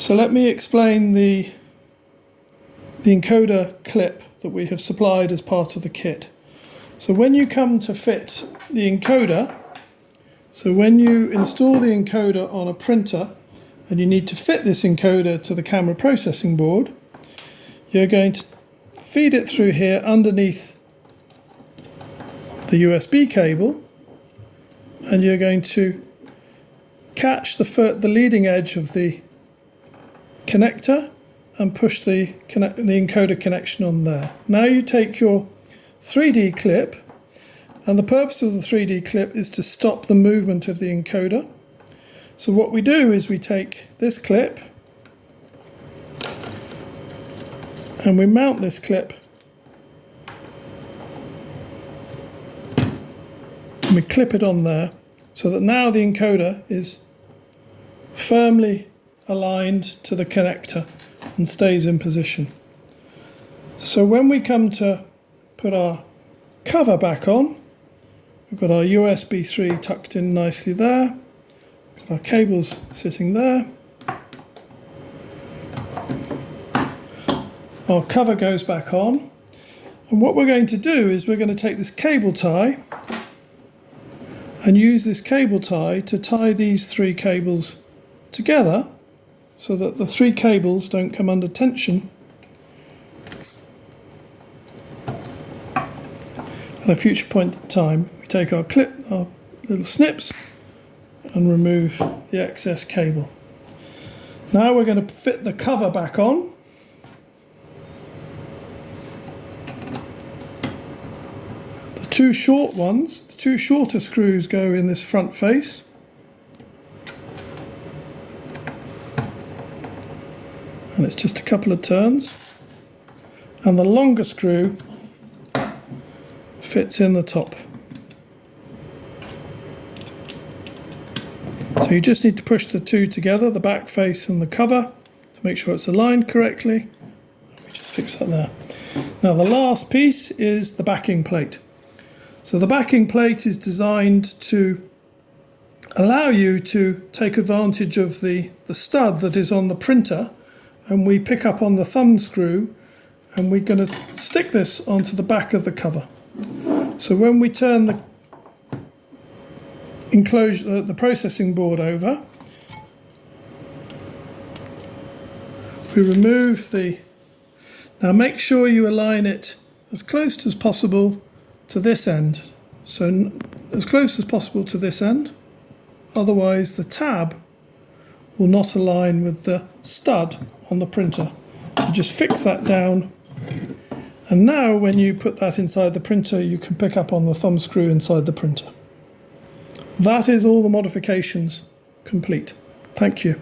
So let me explain the encoder clip that we have supplied as part of the kit. So when you come to fit the encoder, so when you install the encoder on a printer and you need to fit this encoder to the camera processing board, you're going to feed it through here underneath the USB cable, and you're going to catch the leading edge of the connector and push the encoder connection on there. Now you take your 3D clip, and the purpose of the 3D clip is to stop the movement of the encoder. So what we do is we take this clip and we mount this clip and we clip it on there so that now the encoder is firmly aligned to the connector and stays in position. So when we come to put our cover back on, we've got our USB 3 tucked in nicely there, got our cables sitting there. Our cover goes back on, and what we're going to do is we're going to take this cable tie and use this cable tie to tie these three cables together so that the three cables don't come under tension. At a future point in time, we take our little snips and remove the excess cable. Now we're going to fit the cover back on. The two shorter screws go in this front face. And it's just a couple of turns, and the longer screw fits in the top. So you just need to push the two together, the back face and the cover, to make sure it's aligned correctly. Let me just fix that there. Now the last piece is the backing plate. So the backing plate is designed to allow you to take advantage of the stud that is on the printer, and we pick up on the thumb screw, and we're going to stick this onto the back of the cover. So when we turn the enclosure, the processing board over, we remove now make sure you align it as close as possible to this end. So as close as possible to this end, otherwise the tab will not align with the stud on the printer. So just fix that down, and now when you put that inside the printer, you can pick up on the thumb screw inside the printer. That is all the modifications complete. Thank you.